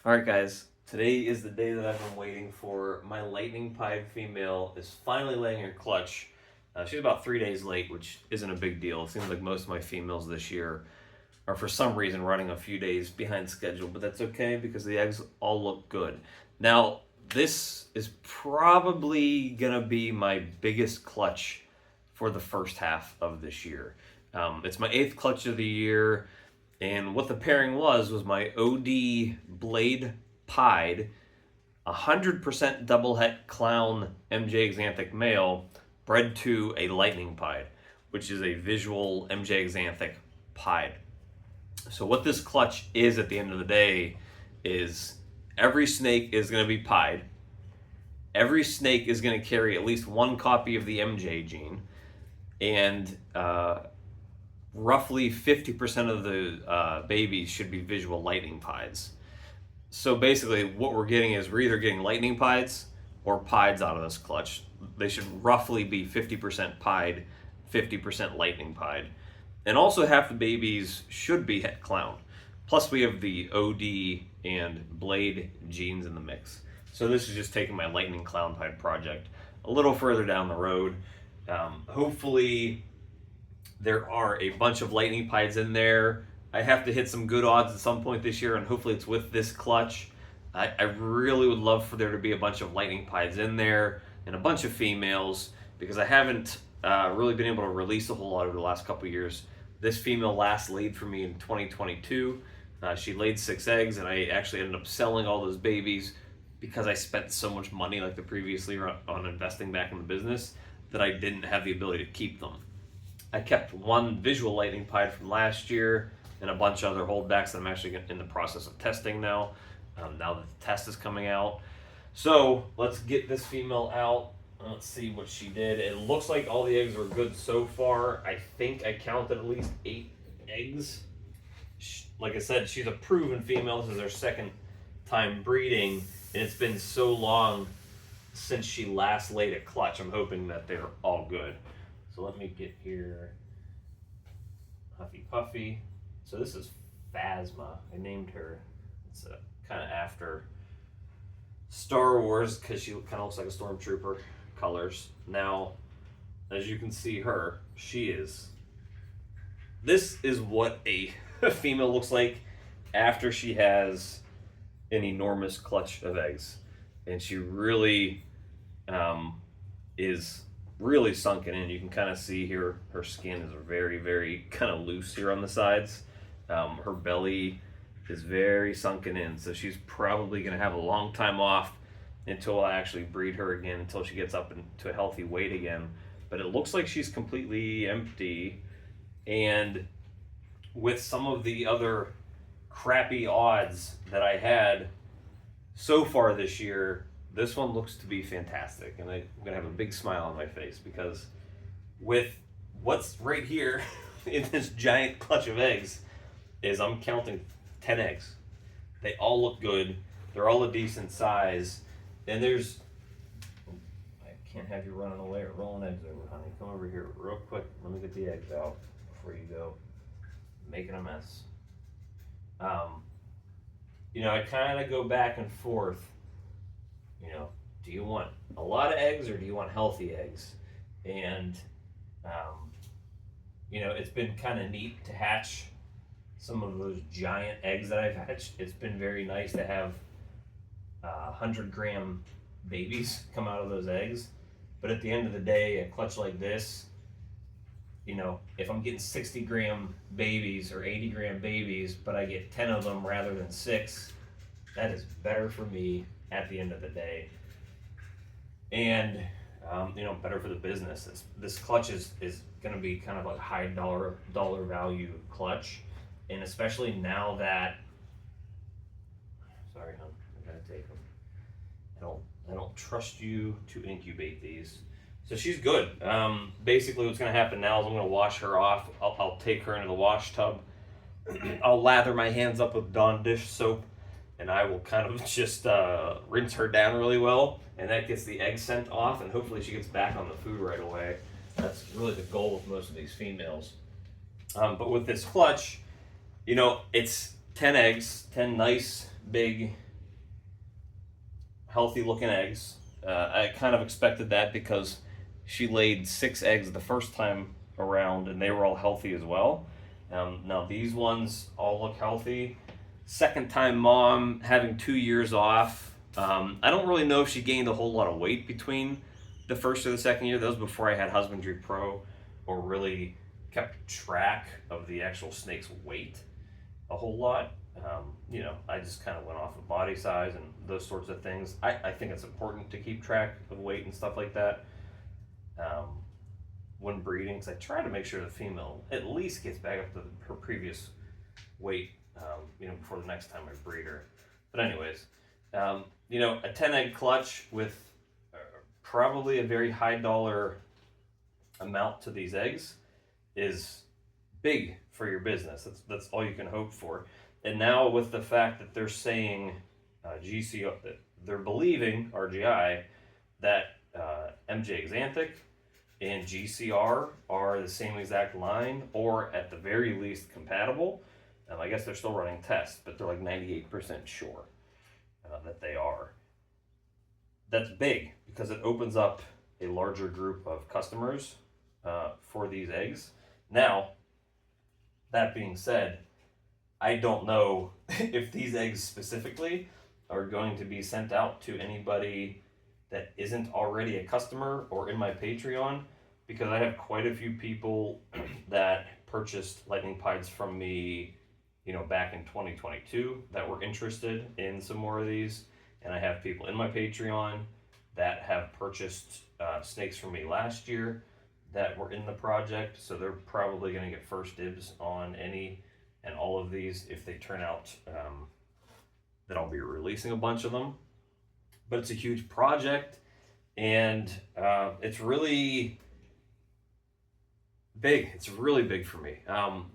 Alright guys, today is the day that I've been waiting for. My lightning pied female is finally laying her clutch. She's about 3 days late, which isn't a big deal. It seems like most of my females this year are for some reason running a few days behind schedule, but that's okay because the eggs all look good. Now, this is probably gonna be my biggest clutch for the first half of this year. It's my 8th clutch of the year. And what the pairing was my OD Blade Pied, 100% double het clown MJ Xanthic male, bred to a lightning pied, which is a visual MJ Xanthic pied. So what this clutch is at the end of the day is every snake is going to be pied. Every snake is going to carry at least one copy of the MJ gene, and roughly 50% of the babies should be visual lightning pieds. So basically, what we're getting is we're either getting lightning pieds or pieds out of this clutch. They should roughly be 50% pied, 50% lightning pied. And also half the babies should be het clown. Plus we have the OD and Blade genes in the mix. So this is just taking my lightning clown pied project a little further down the road. Hopefully there are a bunch of lightning pieds in there. I have to hit some good odds at some point this year, and hopefully it's with this clutch. I really would love for there to be a bunch of lightning pieds in there and a bunch of females, because I haven't really been able to release a whole lot over the last couple of years. This female last laid for me in 2022. She laid 6 eggs, and I actually ended up selling all those babies because I spent so much money like the previous year on investing back in the business that I didn't have the ability to keep them. I kept one visual lightning pied from last year and a bunch of other holdbacks that I'm actually in the process of testing now, now that the test is coming out. So let's get this female out. Let's see what she did. It looks like all the eggs are good so far. I think I counted at least 8 eggs. Like I said, she's a proven female. This is her second time breeding, and it's been so long since she last laid a clutch. I'm hoping that they're all good. So let me get here. Huffy Puffy. So this is Phasma. I named her. It's kind of after Star Wars because she kind of looks like a stormtrooper colors. Now, as you can see her, this is what a female looks like after she has an enormous clutch of eggs. And she really is really sunken in. You can kind of see here her skin is very, very kind of loose here on the sides. Her belly is very sunken in, so she's probably going to have a long time off until I actually breed her again, until she gets up into a healthy weight again. But it looks like she's completely empty, and with some of the other crappy odds that I had so far this year, this one looks to be fantastic, and I'm going to have a big smile on my face because with what's right here in this giant clutch of eggs is I'm counting 10 eggs. They all look good. They're all a decent size, and I can't have you running away or rolling eggs over, honey. Come over here real quick. Let me get the eggs out before you go making a mess. I kind of go back and forth. Do you want a lot of eggs or do you want healthy eggs? And, it's been kind of neat to hatch some of those giant eggs that I've hatched. It's been very nice to have 100-gram babies come out of those eggs. But at the end of the day, a clutch like this, if I'm getting 60-gram babies or 80-gram babies, but I get 10 of them rather than 6, that is better for me at the end of the day. And, better for the business. This clutch is going to be kind of like a high dollar value clutch. And especially now that, sorry, hon, I gotta take them. I don't trust you to incubate these. So she's good. Basically what's gonna happen now is I'm gonna wash her off. I'll take her into the wash tub. I'll lather my hands up with Dawn dish soap, and I will kind of just rinse her down really well, and that gets the egg scent off, and hopefully she gets back on the food right away. That's really the goal with most of these females. But with this clutch, it's 10 eggs, 10 nice, big, healthy looking eggs. I kind of expected that because she laid 6 eggs the first time around and they were all healthy as well. Now these ones all look healthy. Second time mom, having 2 years off. I don't really know if she gained a whole lot of weight between the first or the second year. That was before I had Husbandry Pro or really kept track of the actual snake's weight a whole lot. I just kind of went off of body size and those sorts of things. I think it's important to keep track of weight and stuff like that when breeding, because I try to make sure the female at least gets back up to her previous weight, before the next time I breed her. But anyways, a 10 egg clutch with probably a very high dollar amount to these eggs is big for your business. That's all you can hope for. And now with the fact that they're saying GCR, that they're believing RGI that MJ Xanthic and GCR are the same exact line, or at the very least compatible. I guess they're still running tests, but they're like 98% sure that they are. That's big because it opens up a larger group of customers for these eggs. Now, that being said, I don't know if these eggs specifically are going to be sent out to anybody that isn't already a customer or in my Patreon, because I have quite a few people that purchased lightning pieds from me, back in 2022 that were interested in some more of these. And I have people in my Patreon that have purchased snakes from me last year that were in the project. So they're probably going to get first dibs on any and all of these if they turn out that I'll be releasing a bunch of them. But it's a huge project, and it's really big. It's really big for me.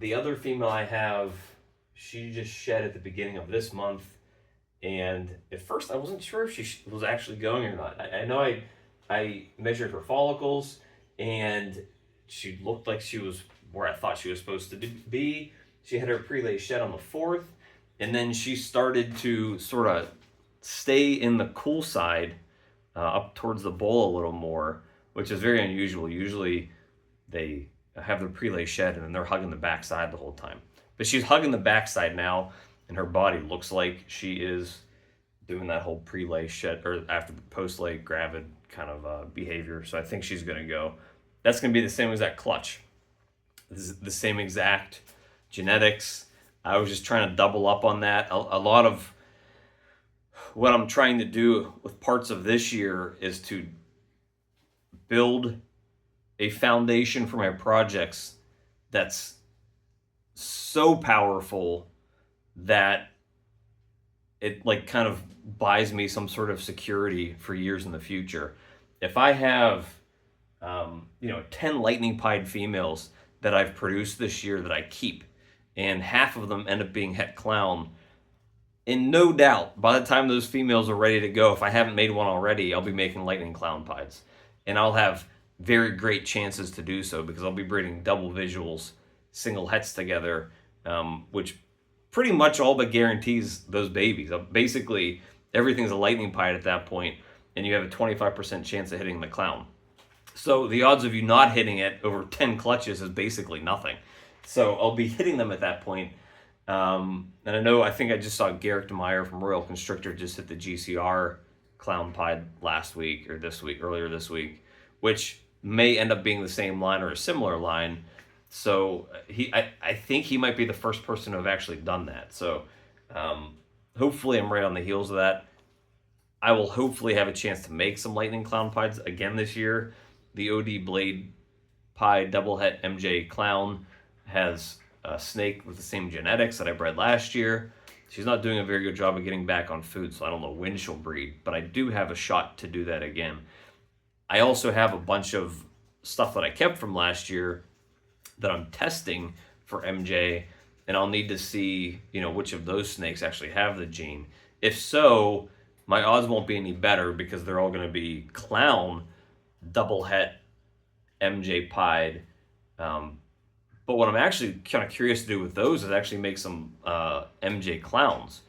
The other female I have, she just shed at the beginning of this month, and at first I wasn't sure if she was actually going or not. I know I measured her follicles, and she looked like she was where I thought she was supposed to be. She had her prelay shed on the 4th, and then she started to sort of stay in the cool side up towards the bowl a little more, which is very unusual. Usually they have their prelay shed and then they're hugging the backside the whole time. But she's hugging the backside now, and her body looks like she is doing that whole prelay shed or after the post-lay gravid kind of behavior. So I think she's going to go. That's going to be the same exact clutch. This is the same exact genetics. I was just trying to double up on that. A lot of what I'm trying to do with parts of this year is to build a foundation for my projects that's so powerful that it like kind of buys me some sort of security for years in the future. If I have 10 lightning pied females that I've produced this year that I keep, and half of them end up being het clown, and no doubt by the time those females are ready to go, if I haven't made one already, I'll be making lightning clown pieds, and I'll have very great chances to do so because I'll be breeding double visuals, single hets together, which pretty much all but guarantees those babies. Basically, everything's a lightning pied at that point, and you have a 25% chance of hitting the clown. So the odds of you not hitting it over 10 clutches is basically nothing. So I'll be hitting them at that point. And I think I just saw Garrick DeMeyer from Royal Constrictor just hit the GCR clown pied last week or earlier this week, which may end up being the same line or a similar line. So I think he might be the first person to have actually done that. So hopefully I'm right on the heels of that. I will hopefully have a chance to make some lightning clown pieds again this year. The OD Blade Pie Double Het MJ Clown has a snake with the same genetics that I bred last year. She's not doing a very good job of getting back on food, so I don't know when she'll breed, but I do have a shot to do that again. I also have a bunch of stuff that I kept from last year that I'm testing for MJ, and I'll need to see, which of those snakes actually have the gene. If so, my odds won't be any better because they're all going to be clown double het MJ pied. But what I'm actually kind of curious to do with those is actually make some MJ clowns.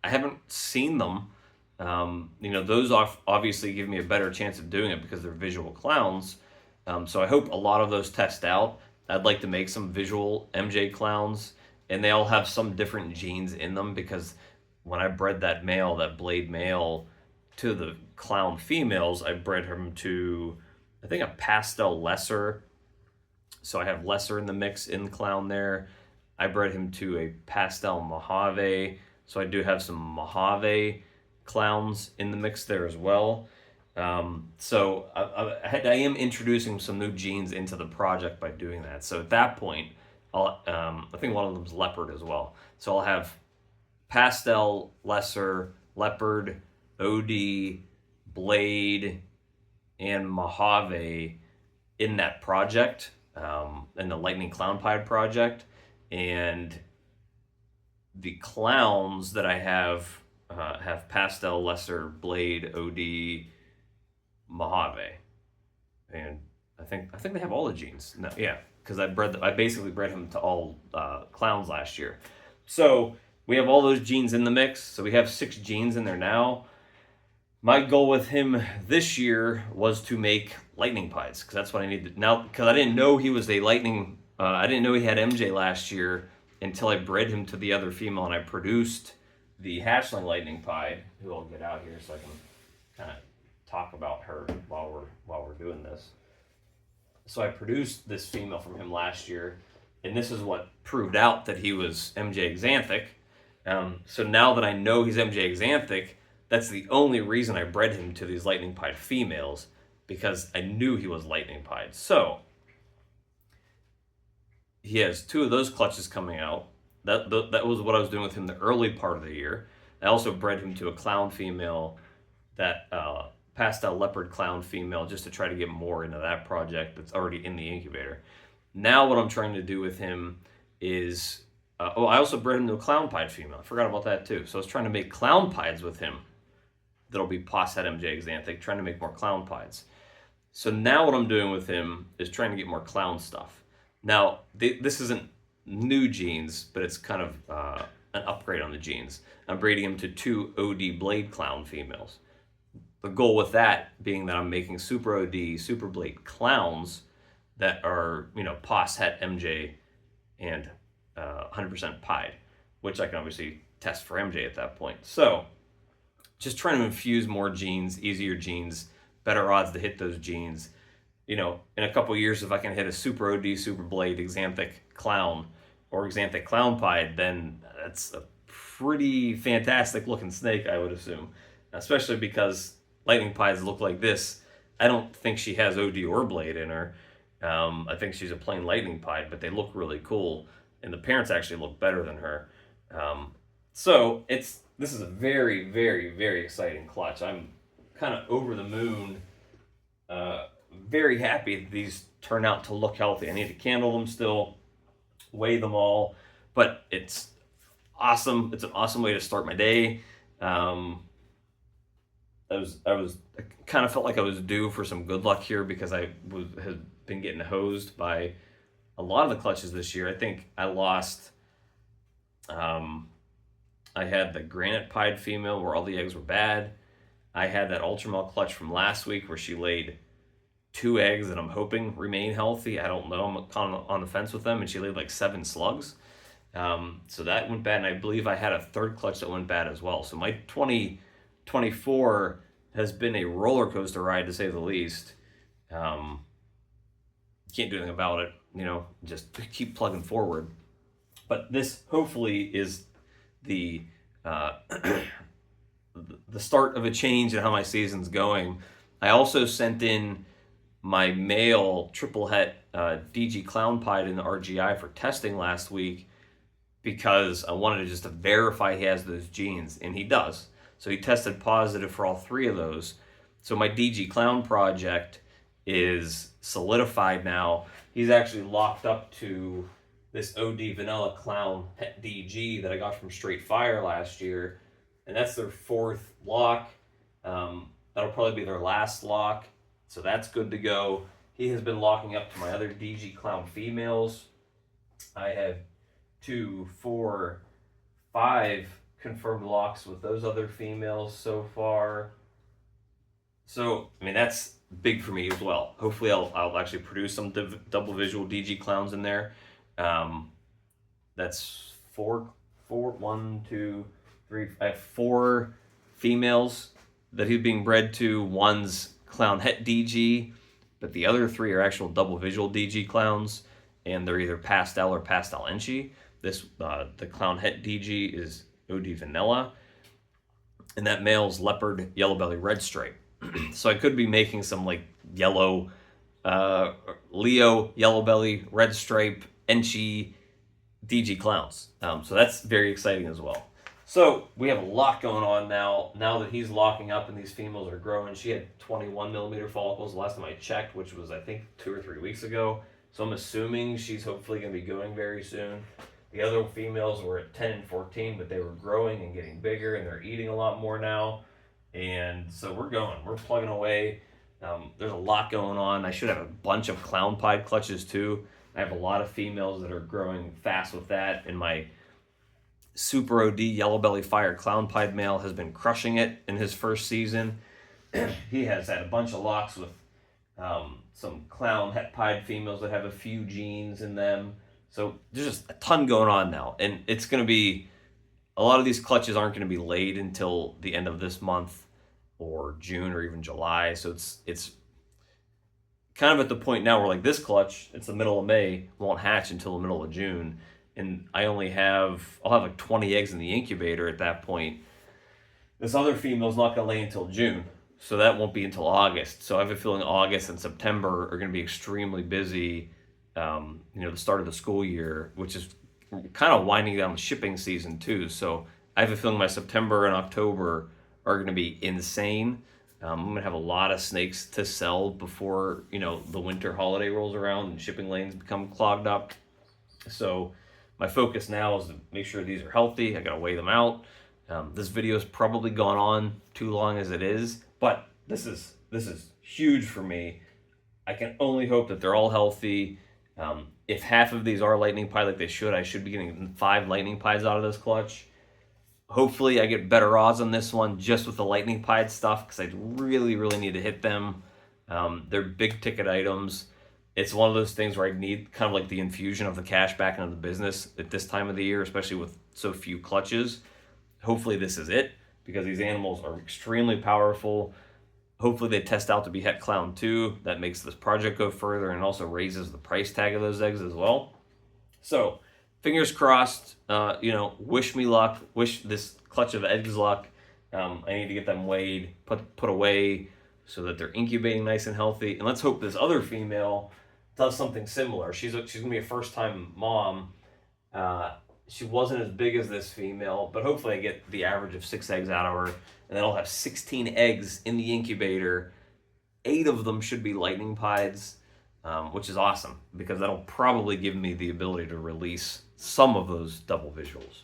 I haven't seen them. Those obviously give me a better chance of doing it because they're visual clowns. So I hope a lot of those test out. I'd like to make some visual MJ clowns, and they all have some different genes in them because when I bred that blade male, to the clown females, I bred him to, I think, a pastel lesser. So I have lesser in the mix in the clown there. I bred him to a pastel Mojave. So I do have some Mojave clowns in the mix there as well. So I am introducing some new genes into the project by doing that. So at that point, I think one of them is leopard as well. So I'll have pastel, lesser, leopard, OD, blade, and Mojave in that project, in the Lightning Clown Pied project. And the clowns that I have pastel, lesser, blade, OD, Mojave, and I think they have all the genes. No, yeah, because I basically bred him to all clowns last year. So we have all those genes in the mix. So we have 6 genes in there now. My goal with him this year was to make lightning pies because that's what I needed now. Because I didn't know he was a lightning. I didn't know he had MJ last year until I bred him to the other female and I produced the hatchling lightning pie, who I'll get out here so I can kind of talk about her while we're doing this. So I produced this female from him last year, and this is what proved out that he was MJ xanthic. So now that I know he's MJ xanthic, that's the only reason I bred him to these lightning pied females, because I knew he was lightning pied. So he has 2 of those clutches coming out. That was what I was doing with him the early part of the year. I also bred him to a clown female, that pastel leopard clown female, just to try to get more into that project that's already in the incubator. Now what I'm trying to do with him is, I also bred him to a clown pied female. I forgot about that too. So I was trying to make clown pieds with him that'll be posset MJ xanthic, trying to make more clown pieds. So now what I'm doing with him is trying to get more clown stuff. Now, this isn't new genes, but it's kind of an upgrade on the genes. I'm breeding him to 2 OD blade clown females. The goal with that being that I'm making super OD, super blade clowns that are, pos het MJ and 100% pied, which I can obviously test for MJ at that point. So just trying to infuse more genes, easier genes, better odds to hit those genes. In a couple years, if I can hit a super OD, super blade, xanthic clown or xanthic clown pied, then that's a pretty fantastic looking snake, I would assume, especially because lightning pies look like this. I don't think she has OD or blade in her. I think she's a plain lightning pied, but they look really cool, and the parents actually look better than her. So this is a very, very, very exciting clutch. I'm kind of over the moon, very happy these turn out to look healthy. I need to candle them still, weigh them all, but it's awesome. It's an awesome way to start my day. I kind of felt like I was due for some good luck here because I had been getting hosed by a lot of the clutches this year. I think I lost. I had the granite pied female where all the eggs were bad. I had that ultramel clutch from last week where she laid 2 eggs that I'm hoping remain healthy. I don't know. I'm kind of on the fence with them, and she laid like 7 slugs. So that went bad, and I believe I had a 3rd clutch that went bad as well. So my 2024 has been a roller coaster ride, to say the least. Can't do anything about it, just keep plugging forward. But this hopefully is the the start of a change in how my season's going. I also sent in my male triple het DG clown pied in the RGI for testing last week because I wanted to verify he has those genes, and he does. So he tested positive for all 3 of those. So my DG clown project is solidified now. He's actually locked up to this OD vanilla clown het DG that I got from Straight Fire last year, and that's their 4th lock. That'll probably be their last lock, so that's good to go. He has been locking up to my other DG clown females. I have 2, 4, 5 confirmed locks with those other females so far. So, I mean, that's big for me as well. Hopefully, I'll actually produce some double visual DG clowns in there. That's one, two, three. I have 4 females that he's being bred to. One's clown het DG, but the other 3 are actual double visual DG clowns, and they're either pastel or pastel enchi. This the clown het DG is OD vanilla, and that male's leopard yellow belly red stripe. So I could be making some like yellow Leo yellow belly red stripe enchi DG clowns. So that's very exciting as well. So we have a lot going on now that he's locking up and these females are growing. She had 21 millimeter follicles the last time I checked, which was I think 2 or 3 weeks ago. So I'm assuming she's hopefully going to be going very soon. The other females were at 10 and 14, but they were growing and getting bigger, and they're eating a lot more now. And so we're plugging away. There's a lot going on. I should have a bunch of clown pied clutches too. I have a lot of females that are growing fast with that, and my Super OD Yellow Belly Fire Clown Pied male has been crushing it in his first season. He has had a bunch of locks with some clown het pied females that have a few genes in them. So there's just a ton going on now, and it's going to be, a lot of these clutches aren't going to be laid until the end of this month or June or even July. So it's kind of at the point now where like this clutch, it's the middle of May, won't hatch until the middle of June. And I'll have like 20 eggs in the incubator at that point. This other female's not going to lay until June. So that won't be until August. So I have a feeling August and September are going to be extremely busy. The start of the school year, which is kind of winding down the shipping season too. So I have a feeling my September and October are going to be insane. I'm going to have a lot of snakes to sell before, the winter holiday rolls around and shipping lanes become clogged up. So my focus now is to make sure these are healthy. I got to weigh them out. This video has probably gone on too long as it is, but this is huge for me. I can only hope that they're all healthy. If half of these are lightning pied like they should, I should be getting 5 lightning pieds out of this clutch. Hopefully I get better odds on this one just with the lightning pied stuff, because I really, really need to hit them. They're big ticket items. It's one of those things where I need kind of like the infusion of the cash back into the business at this time of the year, especially with so few clutches. Hopefully this is it, because these animals are extremely powerful. Hopefully they test out to be het clown too. That makes this project go further and also raises the price tag of those eggs as well. So fingers crossed, wish me luck, wish this clutch of eggs luck. I need to get them weighed, put away so that they're incubating nice and healthy. And let's hope this other female does something similar. She's going to be a first-time mom. She wasn't as big as this female, but hopefully I get the average of 6 eggs out of her, and then I'll have 16 eggs in the incubator. 8 of them should be lightning pieds, which is awesome, because that'll probably give me the ability to release some of those double visuals.